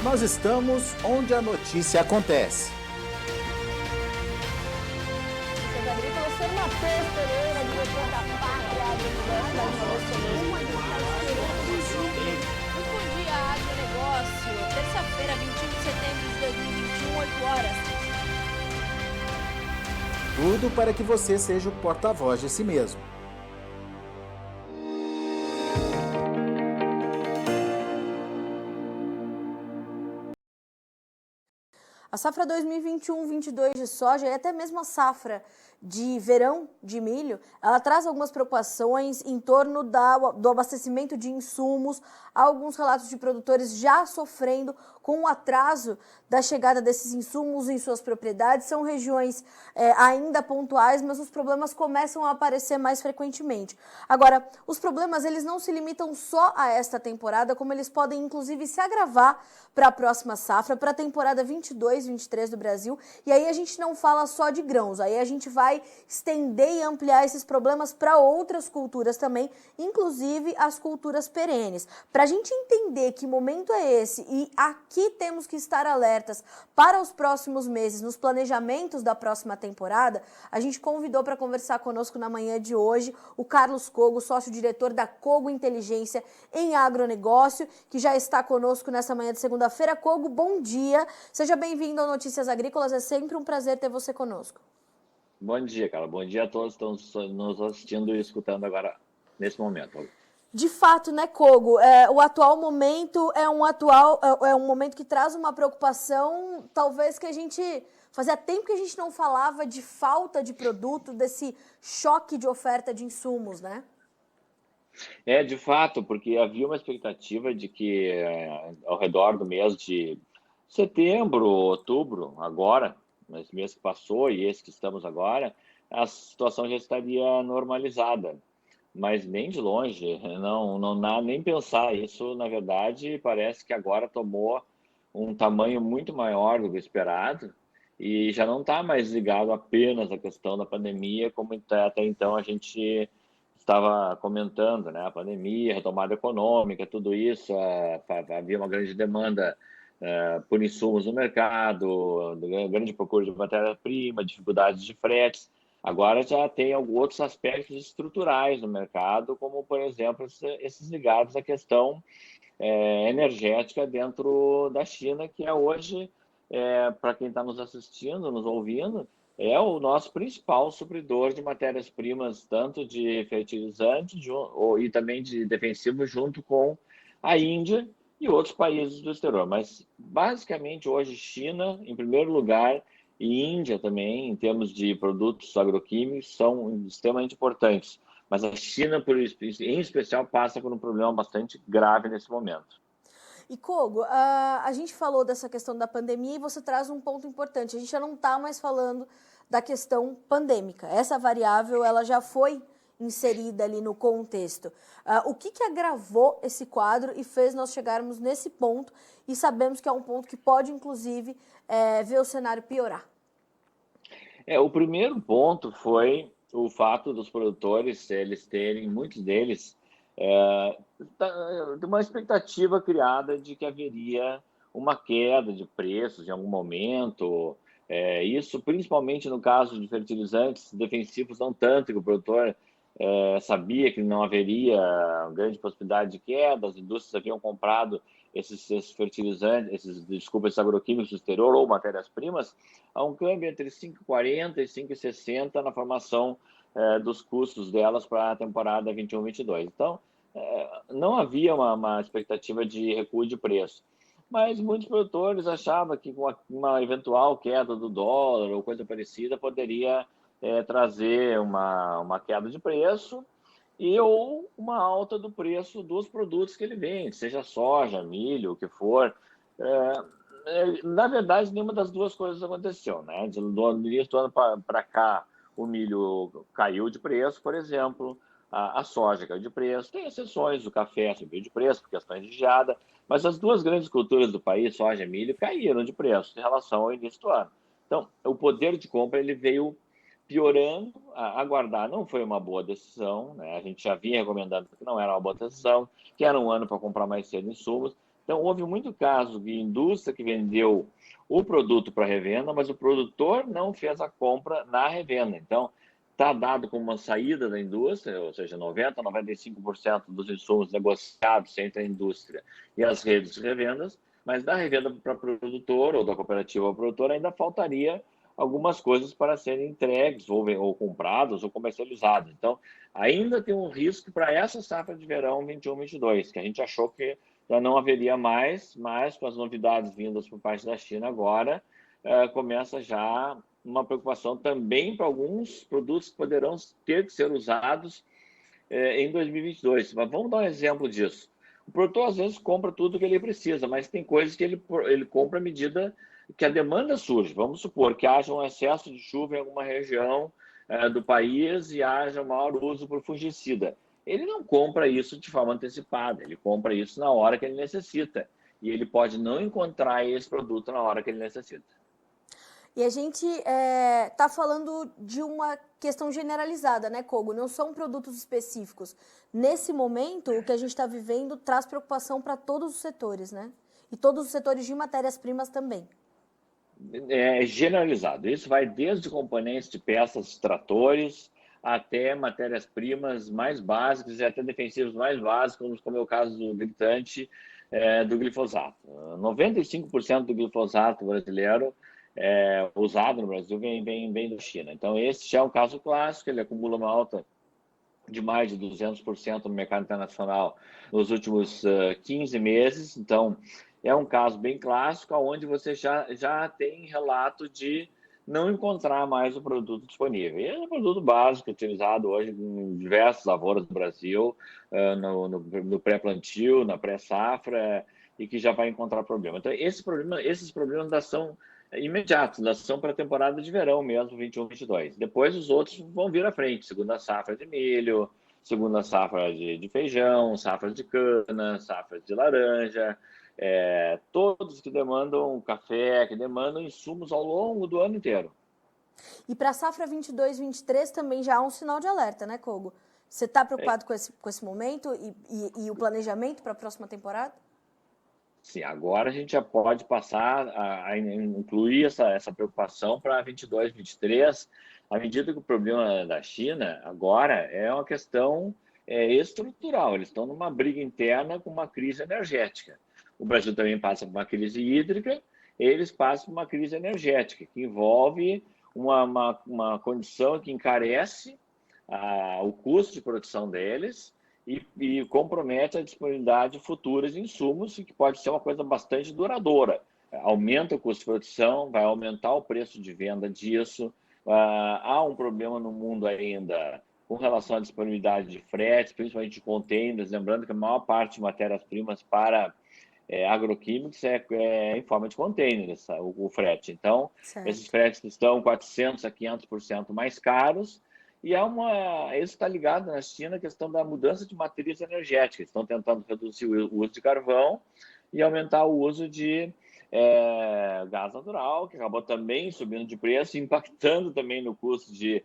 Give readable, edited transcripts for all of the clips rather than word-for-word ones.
Nós estamos onde a notícia acontece. Notícias Agrícolas, sou Matheus Pereira, diretor da Pátria Muito bom dia, agronegócio. Terça-feira, 21 de setembro de 2021, 8 horas. Tudo para que você seja o porta-voz de si mesmo. A safra 2021-22 de soja e até mesmo a safra de verão de milho, ela traz algumas preocupações em torno do abastecimento de insumos. Há alguns relatos de produtores já sofrendo com o atraso da chegada desses insumos em suas propriedades. São regiões ainda pontuais, mas os problemas começam a aparecer mais frequentemente. Agora, os problemas eles não se limitam só a esta temporada, como eles podem inclusive se agravar para a próxima safra, para a temporada 22-23 do Brasil. E aí a gente não fala só de grãos, aí a gente vai estender e ampliar esses problemas para outras culturas também, inclusive as culturas perenes. Para a gente entender que momento é esse e aqui temos que estar alertas para os próximos meses, nos planejamentos da próxima temporada, a gente convidou para conversar conosco na manhã de hoje o Carlos Cogo, sócio-diretor da Cogo Inteligência em Agronegócio, que já está conosco nessa manhã de segunda-feira. Cogo, bom dia. Seja bem-vindo ao Notícias Agrícolas. É sempre um prazer ter você conosco. Bom dia, cara. Bom dia a todos que estão nos assistindo e escutando agora, nesse momento. De fato, né, Cogo? O atual momento é um momento que traz uma preocupação, talvez que a gente... Fazia tempo que a gente não falava de falta de produto, desse choque de oferta de insumos, né? De fato, porque havia uma expectativa de que ao redor do mês de setembro, outubro, agora, nesse mês que passou e esse que estamos agora, a situação já estaria normalizada. Mas nem de longe, não dá nem pensar. Isso, na verdade, parece que agora tomou um tamanho muito maior do que esperado e já não está mais ligado apenas à questão da pandemia, como até então a gente estava comentando, né? A pandemia, a retomada econômica, tudo isso, havia uma grande demanda por insumos no mercado, grande procura de matéria-prima, dificuldades de fretes. Agora já tem alguns outros aspectos estruturais no mercado, como, por exemplo, esses ligados à questão energética dentro da China, que é hoje, para quem está nos assistindo, nos ouvindo, é o nosso principal supridor de matérias-primas, tanto de fertilizantes e também de defensivos, junto com a Índia e outros países do exterior. Mas, basicamente, hoje, China, em primeiro lugar, e Índia também, em termos de produtos agroquímicos, são extremamente importantes. Mas a China, em especial, passa por um problema bastante grave nesse momento. E, Cogo, a gente falou dessa questão da pandemia e você traz um ponto importante. A gente já não está mais falando da questão pandêmica. Essa variável ela já foi inserida ali no contexto. O que agravou esse quadro e fez nós chegarmos nesse ponto, e sabemos que é um ponto que pode, inclusive, ver o cenário piorar? O primeiro ponto foi o fato dos produtores, muitos deles, de uma expectativa criada de que haveria uma queda de preços em algum momento. Isso principalmente no caso de fertilizantes defensivos, não tanto, que o produtor sabia que não haveria grande possibilidade de queda, as indústrias haviam comprado esses fertilizantes, esses agroquímicos do exterior ou matérias-primas, a um câmbio entre 5,40 e 5,60 na formação dos custos delas para a temporada 21-22. Então, não havia uma expectativa de recuo de preço. Mas muitos produtores achavam que com uma eventual queda do dólar ou coisa parecida poderia trazer uma queda de preço ou uma alta do preço dos produtos que ele vende, seja soja, milho, o que for. Na verdade, nenhuma das duas coisas aconteceu, né? Do início do ano para cá, o milho caiu de preço, por exemplo, a soja caiu de preço. Tem exceções, o café subiu de preço por questões de geada, mas as duas grandes culturas do país, soja e milho, caíram de preço em relação ao início do ano. Então, o poder de compra ele veio piorando. Aguardar não foi uma boa decisão, né? A gente já vinha recomendando que não era uma boa decisão, que era um ano para comprar mais cedo insumos, Então, houve muito caso de indústria que vendeu o produto para revenda, mas o produtor não fez a compra na revenda. Então, está dado como uma saída da indústria, ou seja, 90% a 95% dos insumos negociados entre a indústria e as redes de revendas, mas da revenda para o produtor ou da cooperativa ao produtor ainda faltaria algumas coisas para serem entregues ou compradas ou comercializadas. Então, ainda tem um risco para essa safra de verão 21-22, que a gente achou que já não haveria mais, mas com as novidades vindas por parte da China agora, começa já uma preocupação também para alguns produtos que poderão ter que ser usados em 2022. Mas vamos dar um exemplo disso. O produtor, às vezes, compra tudo que ele precisa, mas tem coisas que ele compra à medida que a demanda surge. Vamos supor que haja um excesso de chuva em alguma região do país e haja maior uso por fungicida. Ele não compra isso de forma antecipada, ele compra isso na hora que ele necessita. E ele pode não encontrar esse produto na hora que ele necessita. E a gente está falando de uma questão generalizada, né, Kogo? Não são produtos específicos. Nesse momento, o que a gente está vivendo traz preocupação para todos os setores, né? E todos os setores de matérias-primas também. É generalizado. Isso vai desde componentes de peças de tratores até matérias-primas mais básicas e até defensivos mais básicos, como é o caso do gritante do glifosato. 95% do glifosato brasileiro usado no Brasil vem da China. Então, esse já é um caso clássico, ele acumula uma alta de mais de 200% no mercado internacional nos últimos 15 meses. Então, é um caso bem clássico, onde você já tem relato de não encontrar mais o produto disponível. E é um produto básico utilizado hoje em diversas lavouras do Brasil, no pré-plantio, na pré-safra, e que já vai encontrar problema. Então, esses problemas ainda são imediatos, ainda são para a temporada de verão mesmo, 21-22. Depois os outros vão vir à frente, segunda safra de milho, segunda safra de feijão, safra de cana, safra de laranja, todos que demandam café, que demandam insumos ao longo do ano inteiro. E para a safra 22-23 também já há um sinal de alerta, né, Kogo? Você está preocupado com esse momento e o planejamento para a próxima temporada? Sim, agora a gente já pode passar a incluir essa preocupação para 22-23, à medida que o problema da China agora é uma questão estrutural. Eles estão numa briga interna com uma crise energética. O Brasil também passa por uma crise hídrica, eles passam por uma crise energética, que envolve uma condição que encarece o custo de produção deles e compromete a disponibilidade futura de insumos, que pode ser uma coisa bastante duradoura. Aumenta o custo de produção, vai aumentar o preço de venda disso. Há um problema no mundo ainda com relação à disponibilidade de fretes, principalmente de containers, lembrando que a maior parte de matérias-primas para agroquímicos em forma de containers, o frete. Então, certo. Esses fretes estão 400% a 500% mais caros, e isso está ligado na China à questão da mudança de matriz energética. Estão tentando reduzir o uso de carvão e aumentar o uso de gás natural, que acabou também subindo de preço, impactando também no custo de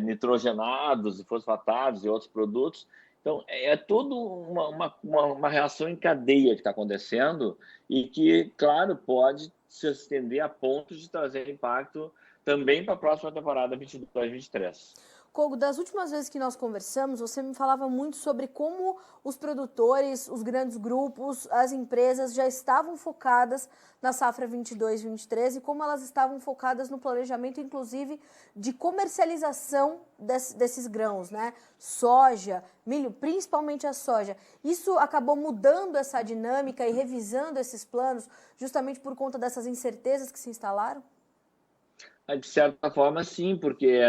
nitrogenados e fosfatados e outros produtos. Então, é toda uma reação em cadeia que está acontecendo e que, claro, pode se estender a ponto de trazer impacto também para a próxima temporada 22-23. Kogo, das últimas vezes que nós conversamos, você me falava muito sobre como os produtores, os grandes grupos, as empresas já estavam focadas na safra 22-23 e como elas estavam focadas no planejamento, inclusive, de comercialização desses grãos, né? Soja, milho, principalmente a soja. Isso acabou mudando essa dinâmica e revisando esses planos justamente por conta dessas incertezas que se instalaram? De certa forma, sim, porque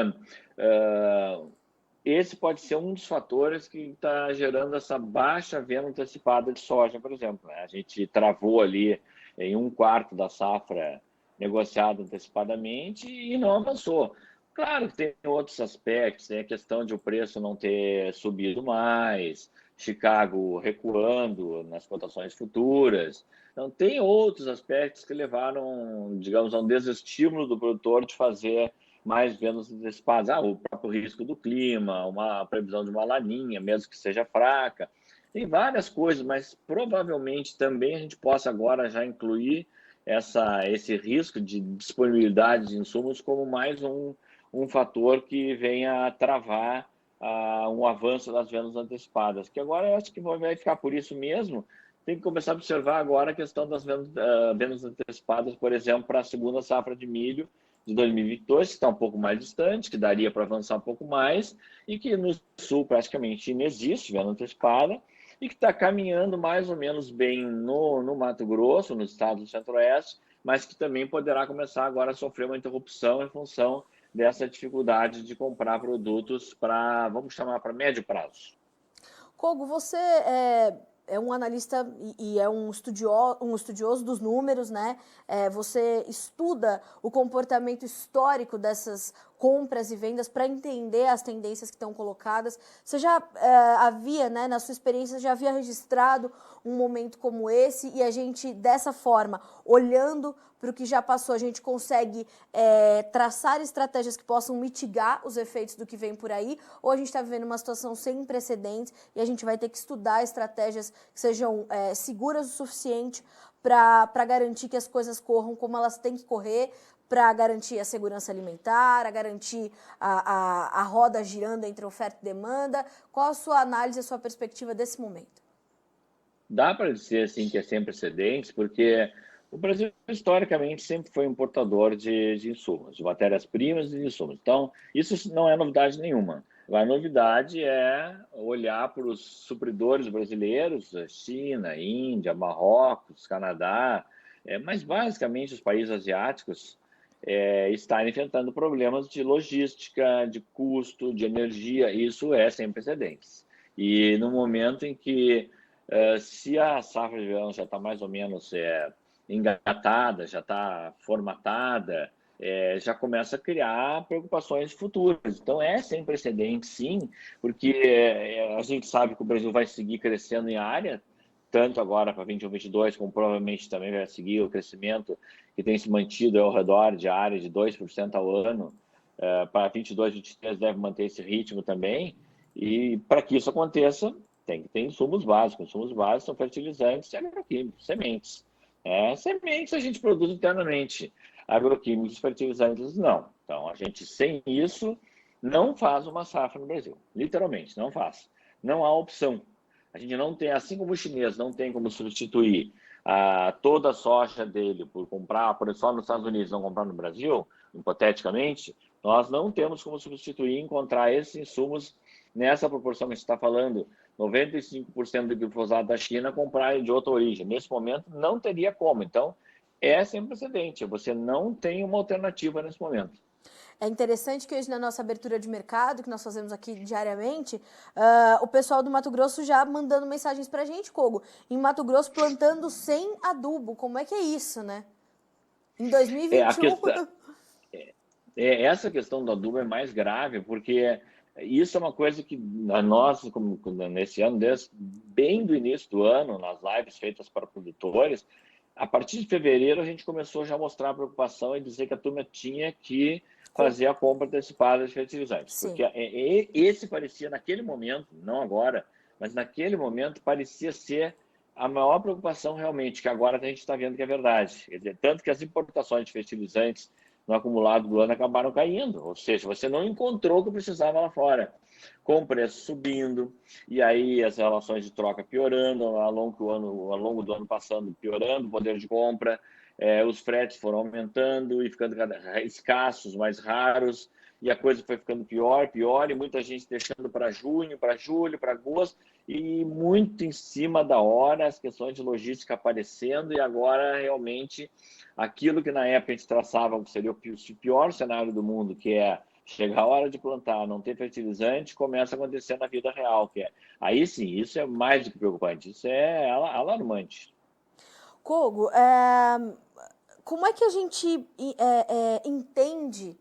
esse pode ser um dos fatores que está gerando essa baixa venda antecipada de soja, por exemplo. Né? A gente travou ali em 1/4 da safra negociada antecipadamente e não avançou. Claro que tem outros aspectos, tem a questão de o preço não ter subido mais, Chicago recuando nas cotações futuras. Então, tem outros aspectos que levaram, digamos, a um desestímulo do produtor de fazer mais vendas antecipadas. O próprio risco do clima, uma previsão de uma laninha, mesmo que seja fraca. Tem várias coisas, mas provavelmente também a gente possa agora já incluir esse risco de disponibilidade de insumos como mais um fator que venha a travar um avanço das vendas antecipadas, que agora eu acho que vai ficar por isso mesmo. Tem que começar a observar agora a questão das vendas antecipadas, por exemplo, para a segunda safra de milho de 2022, que está um pouco mais distante, que daria para avançar um pouco mais, e que no sul praticamente inexiste venda antecipada, e que está caminhando mais ou menos bem no Mato Grosso, no estado do Centro-Oeste, mas que também poderá começar agora a sofrer uma interrupção em função dessa dificuldade de comprar produtos para, vamos chamar, para médio prazo. Kogo, você é um analista e é um estudioso dos números, né? Você estuda o comportamento histórico dessas compras e vendas para entender as tendências que estão colocadas. Você já havia, né, na sua experiência, já havia registrado um momento como esse e a gente, dessa forma, olhando para o que já passou, a gente consegue traçar estratégias que possam mitigar os efeitos do que vem por aí, ou a gente está vivendo uma situação sem precedentes e a gente vai ter que estudar estratégias que sejam seguras o suficiente para garantir que as coisas corram como elas têm que correr, para garantir a segurança alimentar, a garantir a roda girando entre oferta e demanda. Qual a sua análise, a sua perspectiva desse momento? Dá para dizer assim que é sem precedentes, porque o Brasil historicamente sempre foi importador de insumos, de matérias-primas e de insumos. Então, isso não é novidade nenhuma. A novidade é olhar para os supridores brasileiros, China, Índia, Marrocos, Canadá, mas basicamente os países asiáticos estarem enfrentando problemas de logística, de custo, de energia. Isso é sem precedentes. E no momento em que, se a safra de verão já está mais ou menos engatada, já está formatada, já começa a criar preocupações futuras. Então, é sem precedentes, sim, porque a gente sabe que o Brasil vai seguir crescendo em área, tanto agora para 21, 22, como provavelmente também vai seguir o crescimento que tem se mantido ao redor de área de 2% ao ano. Para 22, 23 deve manter esse ritmo também, e para que isso aconteça, tem que ter insumos básicos. Insumos básicos são fertilizantes e agroquímicos, sementes. Sementes a gente produz internamente, agroquímicos e fertilizantes não. Então, a gente, sem isso, não faz uma safra no Brasil. Literalmente, não faz. Não há opção. A gente não tem, assim como o chinês não tem como substituir toda a soja dele por comprar, por só nos Estados Unidos, não comprar no Brasil, hipoteticamente, nós não temos como substituir e encontrar esses insumos nessa proporção que a gente está falando, 95% do glifosato da China comprar de outra origem. Nesse momento, não teria como. Então, é sem precedente. Você não tem uma alternativa nesse momento. É interessante que hoje na nossa abertura de mercado, que nós fazemos aqui diariamente, o pessoal do Mato Grosso já mandando mensagens para a gente, Kogo. Em Mato Grosso, plantando sem adubo. Como é que é isso, né? Em 2021... Essa questão do adubo é mais grave, porque isso é uma coisa que nós, nesse ano, desde bem do início do ano, nas lives feitas para produtores, a partir de fevereiro a gente começou já a mostrar a preocupação e dizer que a turma tinha que fazer a compra antecipada de fertilizantes. Sim. Porque esse parecia, naquele momento, não agora, mas naquele momento parecia ser a maior preocupação realmente, que agora a gente está vendo que é verdade. Quer dizer, tanto que as importações de fertilizantes no acumulado do ano acabaram caindo, ou seja, você não encontrou o que precisava lá fora, com o preço subindo, e aí as relações de troca piorando, ao longo do ano passando, piorando o poder de compra, os fretes foram aumentando e ficando escassos, mais raros, e a coisa foi ficando pior, e muita gente deixando para junho, para julho, para agosto, e muito em cima da hora, as questões de logística aparecendo, e agora realmente aquilo que na época a gente traçava que seria o pior cenário do mundo, que é chegar a hora de plantar, não ter fertilizante, começa a acontecer na vida real, aí sim, isso é mais do que preocupante, isso é alarmante. Kogo, como é que a gente entende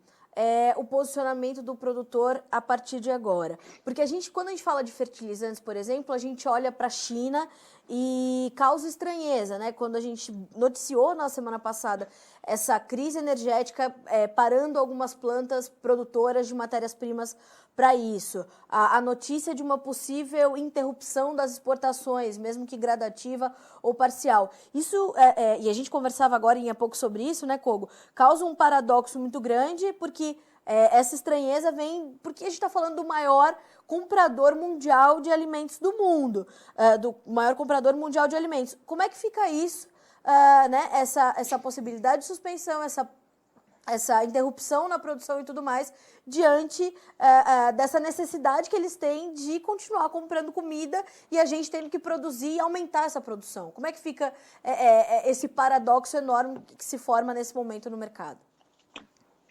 o posicionamento do produtor a partir de agora? Porque quando a gente fala de fertilizantes, por exemplo, a gente olha para a China e causa estranheza, né? Quando a gente noticiou na semana passada essa crise energética parando algumas plantas produtoras de matérias-primas para isso. A notícia de uma possível interrupção das exportações, mesmo que gradativa ou parcial. Isso, e a gente conversava agora há pouco sobre isso, né, Kogo? Causa um paradoxo muito grande, porque essa estranheza vem porque a gente está falando do maior comprador mundial de alimentos do mundo, do maior comprador mundial de alimentos. Como é que fica isso, né, essa possibilidade de suspensão, essa interrupção na produção e tudo mais, diante dessa necessidade que eles têm de continuar comprando comida e a gente tendo que produzir e aumentar essa produção? Como é que fica esse paradoxo enorme que se forma nesse momento no mercado?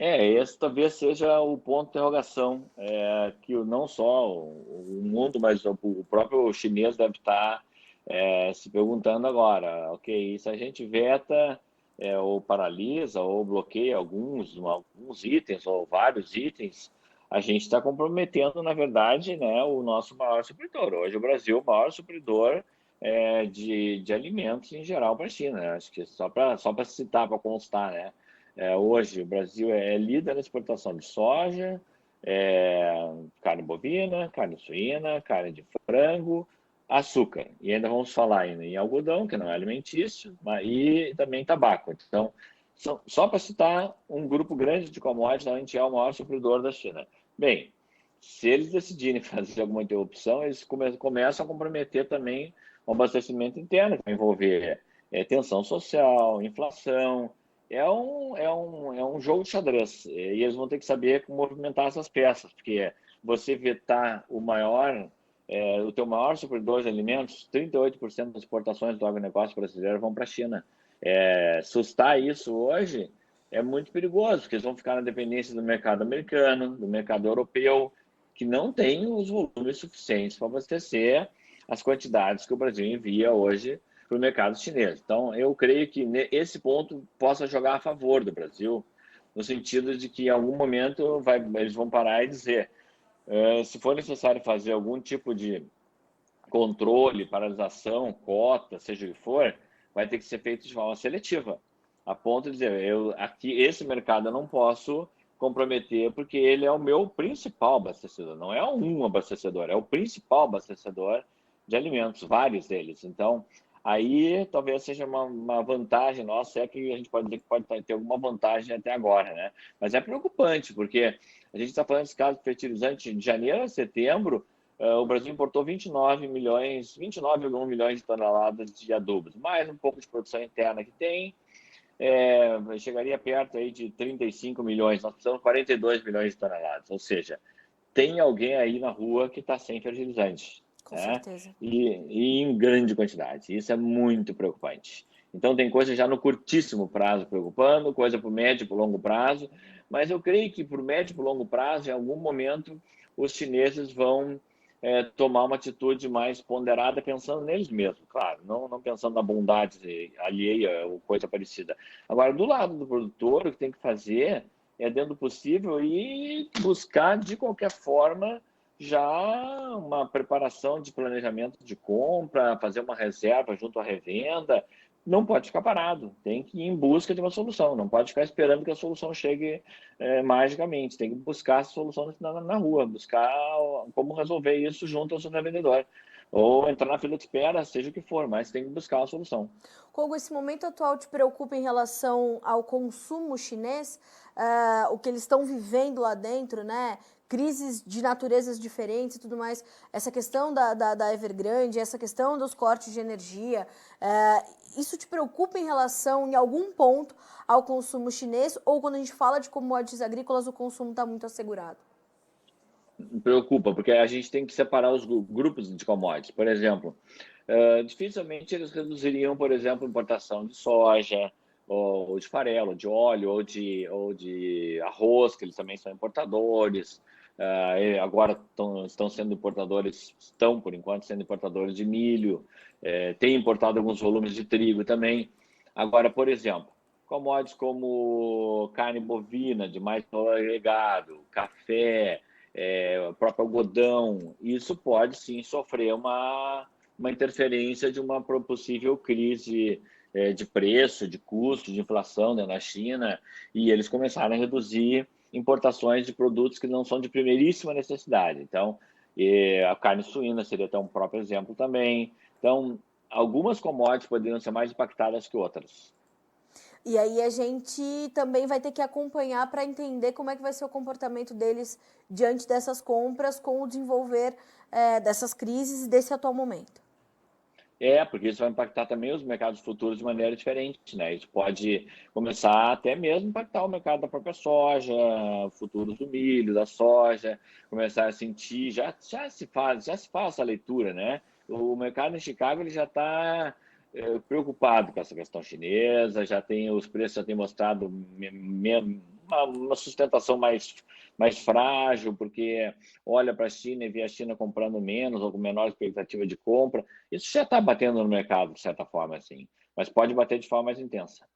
Esse talvez seja o ponto de interrogação, que não só o mundo, mas o próprio chinês deve estar se perguntando agora, ok, se a gente veta ou paralisa ou bloqueia alguns itens ou vários itens, a gente está comprometendo, na verdade, né, o nosso maior supridor. Hoje o Brasil é o maior supridor de alimentos em geral para a China, né? Acho que só para citar, para constar, né? Hoje o Brasil é líder na exportação de soja, carne bovina, carne suína, carne de frango, açúcar. E ainda vamos falar ainda em algodão, que não é alimentício, e também tabaco. Então, só para citar um grupo grande de commodities, a gente é o maior supridor da China. Bem, se eles decidirem fazer alguma interrupção, eles começam a comprometer também o abastecimento interno, que vai envolver tensão social, inflação. É um jogo de xadrez, e eles vão ter que saber movimentar essas peças, porque você vetar o teu maior supridor de alimentos, 38% das exportações do agronegócio brasileiro vão para a China. Sustar isso hoje é muito perigoso, porque eles vão ficar na dependência do mercado americano, do mercado europeu, que não tem os volumes suficientes para abastecer as quantidades que o Brasil envia hoje para o mercado chinês. Então, eu creio que esse ponto possa jogar a favor do Brasil, no sentido de que em algum momento eles vão parar e dizer se for necessário fazer algum tipo de controle, paralisação, cota, seja o que for, vai ter que ser feito de forma seletiva, a ponto de dizer, aqui esse mercado eu não posso comprometer, porque ele é o meu principal abastecedor, não é um abastecedor, é o principal abastecedor de alimentos, vários deles. Então, aí talvez seja uma vantagem nossa, que a gente pode dizer que pode ter alguma vantagem até agora, né? Mas é preocupante, porque a gente está falando desse caso de fertilizante de janeiro a setembro, o Brasil importou 29,1 milhões de toneladas de adubos, mais um pouco de produção interna que tem, chegaria perto aí de 35 milhões, nós precisamos de 42 milhões de toneladas, ou seja, tem alguém aí na rua que está sem fertilizante. Com certeza. E em grande quantidade. Isso é muito preocupante. Então, tem coisa já no curtíssimo prazo preocupando, coisa para o médio e para o longo prazo, mas eu creio que para o médio e para o longo prazo, em algum momento, os chineses vão tomar uma atitude mais ponderada, pensando neles mesmos, claro, não pensando na bondade alheia ou coisa parecida. Agora, do lado do produtor, o que tem que fazer dentro do possível, e buscar, de qualquer forma, já uma preparação de planejamento de compra, fazer uma reserva junto à revenda. Não pode ficar parado, tem que ir em busca de uma solução, não pode ficar esperando que a solução chegue magicamente, tem que buscar a solução na rua, buscar como resolver isso junto ao seu revendedor, ou entrar na fila de espera, seja o que for, mas tem que buscar a solução. Kogo, esse momento atual te preocupa em relação ao consumo chinês, o que eles estão vivendo lá dentro, né? Crises de naturezas diferentes e tudo mais, essa questão da Evergrande, essa questão dos cortes de energia, isso te preocupa em relação, em algum ponto, ao consumo chinês, ou quando a gente fala de commodities agrícolas, o consumo está muito assegurado? Me preocupa, porque a gente tem que separar os grupos de commodities. Por exemplo, dificilmente eles reduziriam, por exemplo, a importação de soja, ou de farelo, de óleo, ou de arroz, que eles também são importadores. Agora estão por enquanto sendo importadores de milho, tem importado alguns volumes de trigo também. Agora, por exemplo, commodities como carne bovina de mais valor agregado, café, o próprio algodão, isso pode sim sofrer uma uma interferência de uma possível crise de preço, de custo, de inflação, né, na China, e eles começaram a reduzir importações de produtos que não são de primeiríssima necessidade. Então, a carne suína seria até um próprio exemplo também. Então, algumas commodities poderiam ser mais impactadas que outras. E aí a gente também vai ter que acompanhar para entender como é que vai ser o comportamento deles diante dessas compras com o desenvolver dessas crises e desse atual momento. Porque isso vai impactar também os mercados futuros de maneira diferente, né? Isso pode começar até mesmo impactar o mercado da própria soja, futuros do milho, da soja, começar a sentir, já se faz essa leitura, né? O mercado em Chicago ele já está preocupado com essa questão chinesa, os preços já têm mostrado uma sustentação mais frágil, porque olha para a China e vê a China comprando menos ou com menor expectativa de compra. Isso já está batendo no mercado, de certa forma, assim, mas pode bater de forma mais intensa.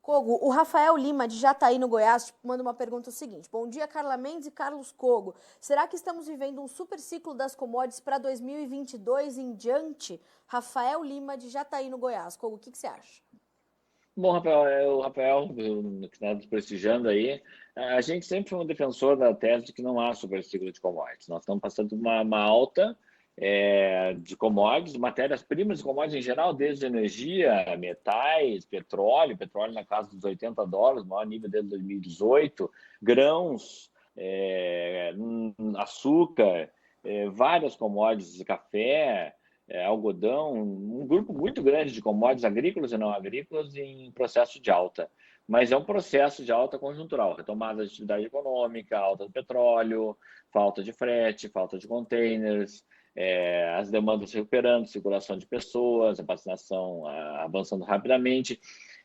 Cogo, o Rafael Lima, de Jataí, no Goiás, manda uma pergunta seguinte. Bom dia, Carla Mendes e Carlos Cogo. Será que estamos vivendo um super ciclo das commodities para 2022 em diante? Rafael Lima, de Jataí, no Goiás. Cogo, o que você acha? Bom, Rafael, que está nos prestigiando aí, a gente sempre foi um defensor da tese de que não há super ciclo de commodities. Nós estamos passando uma alta de commodities, matérias-primas de commodities em geral, desde energia, metais, petróleo na casa dos $80, maior nível desde 2018, grãos, açúcar, várias commodities, café, algodão, um grupo muito grande de commodities agrícolas e não agrícolas em processo de alta. Mas é um processo de alta conjuntural, retomada da atividade econômica, alta do petróleo, falta de frete, falta de containers, as demandas se recuperando, circulação de pessoas, a vacinação avançando rapidamente.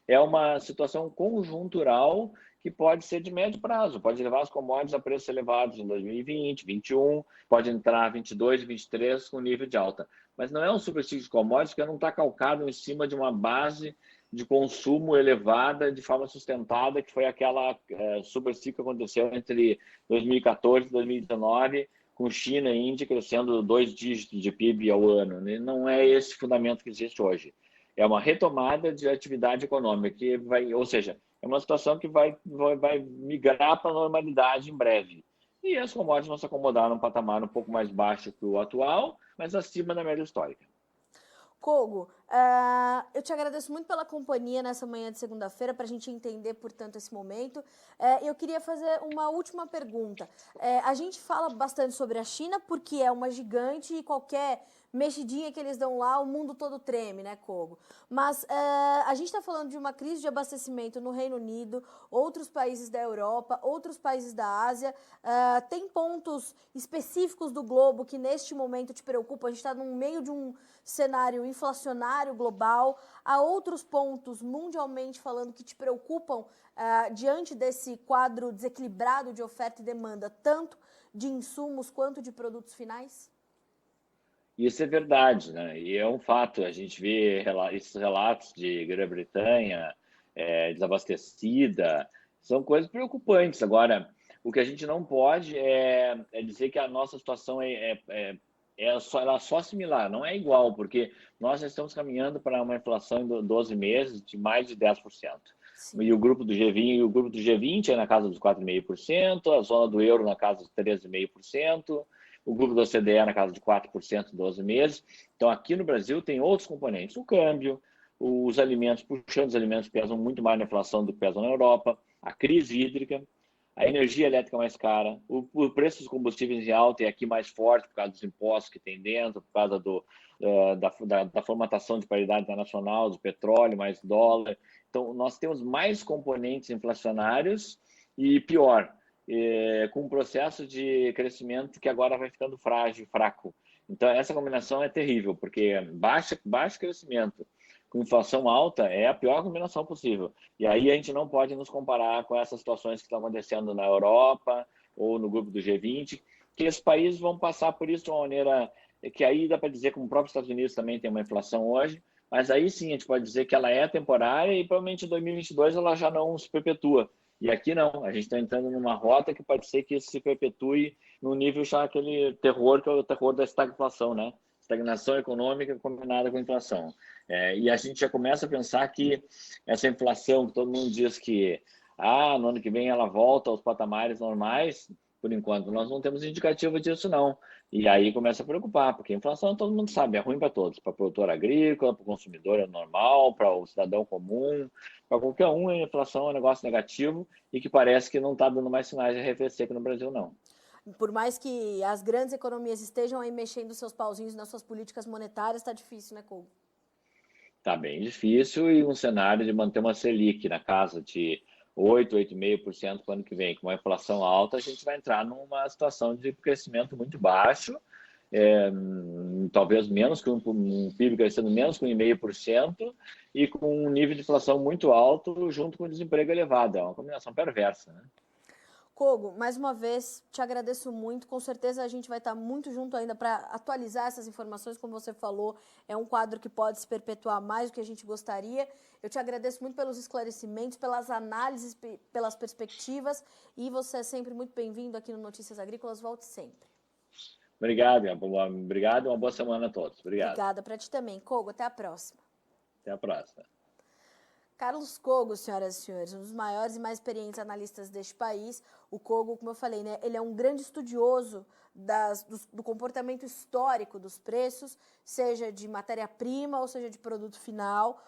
É uma situação conjuntural que pode ser de médio prazo, pode levar as commodities a preços elevados em 2020, 2021, pode entrar 22 e 23 com nível de alta. Mas não é um super ciclo de commodities que não está calcado em cima de uma base de consumo elevada de forma sustentada, que foi aquela super ciclo que aconteceu entre 2014 e 2019, com China e Índia crescendo 2 dígitos de PIB ao ano. Não é esse fundamento que existe hoje. É uma retomada de atividade econômica, ou seja, é uma situação que vai migrar para a normalidade em breve. E as commodities vão se acomodar num patamar um pouco mais baixo que o atual, mas acima da média histórica. Cogo, eu te agradeço muito pela companhia nessa manhã de segunda-feira, para a gente entender, portanto, esse momento. Eu queria fazer uma última pergunta. A gente fala bastante sobre a China, porque é uma gigante e qualquer mexidinha que eles dão lá, o mundo todo treme, né, Cogo? Mas a gente está falando de uma crise de abastecimento no Reino Unido, outros países da Europa, outros países da Ásia. Tem pontos específicos do globo que neste momento te preocupam? A gente está no meio de um cenário inflacionário global. Há outros pontos, mundialmente falando, que te preocupam diante desse quadro desequilibrado de oferta e demanda, tanto de insumos quanto de produtos finais? Isso é verdade, né? E é um fato. A gente vê esses relatos de Grã-Bretanha desabastecida, são coisas preocupantes. Agora, o que a gente não pode é dizer que a nossa situação ela é só similar, não é igual, porque nós já estamos caminhando para uma inflação em 12 meses de mais de 10%. Sim. E o grupo do G20 é na casa dos 4,5%, a zona do euro na casa dos 13,5%, o grupo da OCDE na casa de 4% em 12 meses. Então, aqui no Brasil tem outros componentes. O câmbio, os alimentos, puxando os alimentos, pesam muito mais na inflação do que pesam na Europa, a crise hídrica, a energia elétrica mais cara, o preço dos combustíveis em alta é aqui mais forte por causa dos impostos que tem dentro, por causa da formatação de paridade internacional, do petróleo, mais dólar. Então, nós temos mais componentes inflacionários e pior, com um processo de crescimento que agora vai ficando frágil, fraco. Então, essa combinação é terrível, porque baixo crescimento com inflação alta é a pior combinação possível. E aí a gente não pode nos comparar com essas situações que estão acontecendo na Europa ou no grupo do G20, que esses países vão passar por isso de uma maneira que aí dá para dizer, como o próprio Estados Unidos também tem uma inflação hoje, mas aí sim a gente pode dizer que ela é temporária e provavelmente em 2022 ela já não se perpetua. E aqui não, a gente está entrando numa rota que pode ser que isso se perpetue no nível já aquele terror que é o terror da estagflação, né? estagnação econômica combinada com inflação. E a gente já começa a pensar que essa inflação, que todo mundo diz que no ano que vem ela volta aos patamares normais, por enquanto nós não temos indicativo disso não. E aí começa a preocupar, porque a inflação todo mundo sabe, é ruim para todos, para o produtor agrícola, para o consumidor é normal, para o cidadão comum, para qualquer um a inflação é um negócio negativo e que parece que não está dando mais sinais de arrefecer aqui no Brasil não. Por mais que as grandes economias estejam aí mexendo seus pauzinhos nas suas políticas monetárias, está difícil, né, Kogo? Está bem difícil e um cenário de manter uma Selic na casa de 8, 8,5% para o ano que vem, com uma inflação alta, a gente vai entrar numa situação de crescimento muito baixo, talvez menos que um PIB crescendo menos que 1,5% e com um nível de inflação muito alto junto com o desemprego elevado. É uma combinação perversa, né? Kogo, mais uma vez, te agradeço muito. Com certeza a gente vai estar muito junto ainda para atualizar essas informações, como você falou. É um quadro que pode se perpetuar mais do que a gente gostaria. Eu te agradeço muito pelos esclarecimentos, pelas análises, pelas perspectivas. E você é sempre muito bem-vindo aqui no Notícias Agrícolas. Volte sempre. Obrigado e uma boa semana a todos. Obrigado. Obrigada para ti também. Kogo, até a próxima. Até a próxima. Carlos Kogo, senhoras e senhores, um dos maiores e mais experientes analistas deste país. O Kogo, como eu falei, né, ele é um grande estudioso do comportamento histórico dos preços, seja de matéria-prima ou seja de produto final,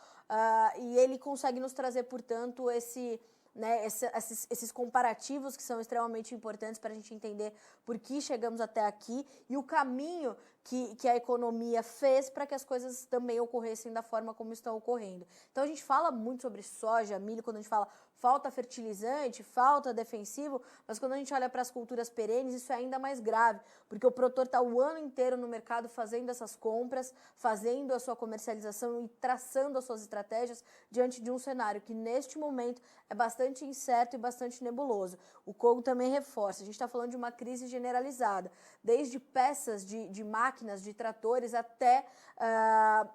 e ele consegue nos trazer, portanto, esses comparativos que são extremamente importantes para a gente entender por que chegamos até aqui e o caminho que a economia fez para que as coisas também ocorressem da forma como estão ocorrendo. Então a gente fala muito sobre soja, milho, quando a gente fala falta fertilizante, falta defensivo, mas quando a gente olha para as culturas perenes, isso é ainda mais grave, porque o produtor está o ano inteiro no mercado fazendo essas compras, fazendo a sua comercialização e traçando as suas estratégias diante de um cenário que neste momento é bastante incerto e bastante nebuloso. O Kogo também reforça, a gente está falando de uma crise generalizada, desde peças de máquinas, de tratores, até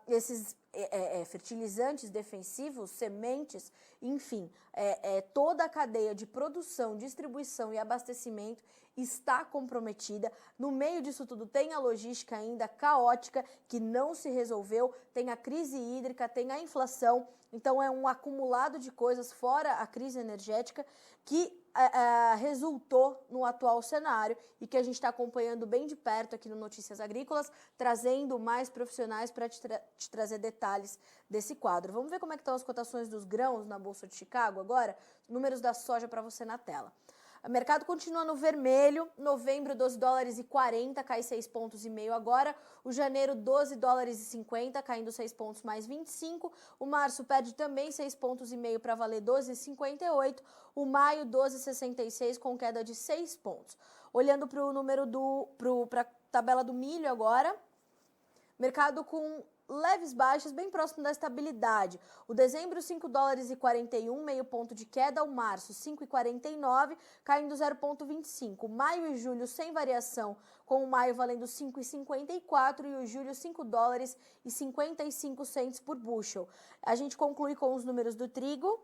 esses fertilizantes defensivos, sementes, enfim, toda a cadeia de produção, distribuição e abastecimento está comprometida. No meio disso tudo tem a logística ainda caótica que não se resolveu, tem a crise hídrica, tem a inflação, então é um acumulado de coisas fora a crise energética que resultou no atual cenário e que a gente está acompanhando bem de perto aqui no Notícias Agrícolas, trazendo mais profissionais para te trazer detalhes desse quadro. Vamos ver como é que estão as cotações dos grãos na Bolsa de Chicago agora? Números da soja para você na tela. O mercado continua no vermelho, novembro 12 dólares e 40, cai 6,5 pontos agora. O janeiro 12 dólares e 50, caindo 6 pontos mais 25. O março perde também 6,5 pontos para valer 12,58. O maio 12,66 com queda de 6 pontos. Olhando para o número para a tabela do milho agora, mercado com leves baixas, bem próximo da estabilidade. O dezembro, 5 dólares e 41, meio ponto de queda. O março, 5,49, caindo 0,25. Maio e julho sem variação, com o maio valendo 5,54 e o julho 5 dólares e 55 cents por bushel. A gente conclui com os números do trigo.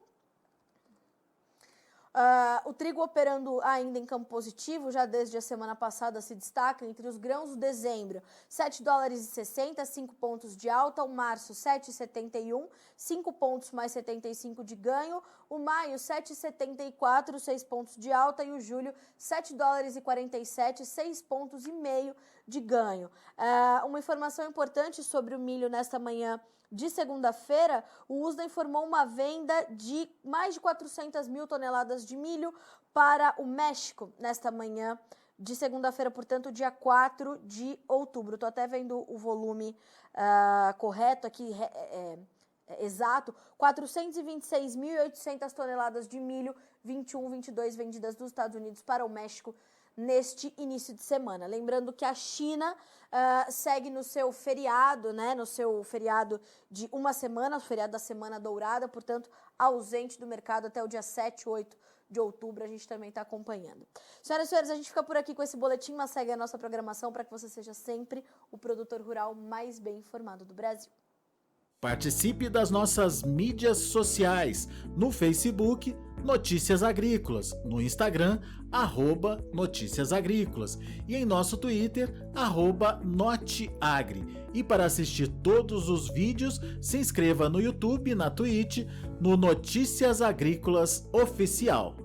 O trigo operando ainda em campo positivo, já desde a semana passada se destaca entre os grãos. O dezembro, 7 dólares e 60, 5 pontos de alta. O março, 7,71, 5 pontos mais 75 de ganho. O maio, 7,74, 6 pontos de alta. E o julho, 7 dólares e 47, 6 pontos e meio de ganho. Uma informação importante sobre o milho nesta manhã de segunda-feira, o USDA informou uma venda de mais de 400 mil toneladas de milho para o México nesta manhã de segunda-feira, portanto, dia 4 de outubro. Estou até vendo o volume correto aqui, exato, 426.800 toneladas de milho, 21, 22 vendidas dos Estados Unidos para o México neste início de semana. Lembrando que a China segue no seu feriado, né, no seu feriado de uma semana, o feriado da Semana Dourada, portanto, ausente do mercado até o dia 7, 8 de outubro, a gente também está acompanhando. Senhoras e senhores, a gente fica por aqui com esse boletim, mas segue a nossa programação para que você seja sempre o produtor rural mais bem informado do Brasil. Participe das nossas mídias sociais, no Facebook, Notícias Agrícolas, no Instagram, @Notícias Agrícolas e em nosso Twitter, @Noteagri. E para assistir todos os vídeos, se inscreva no YouTube, na Twitch, no Notícias Agrícolas Oficial.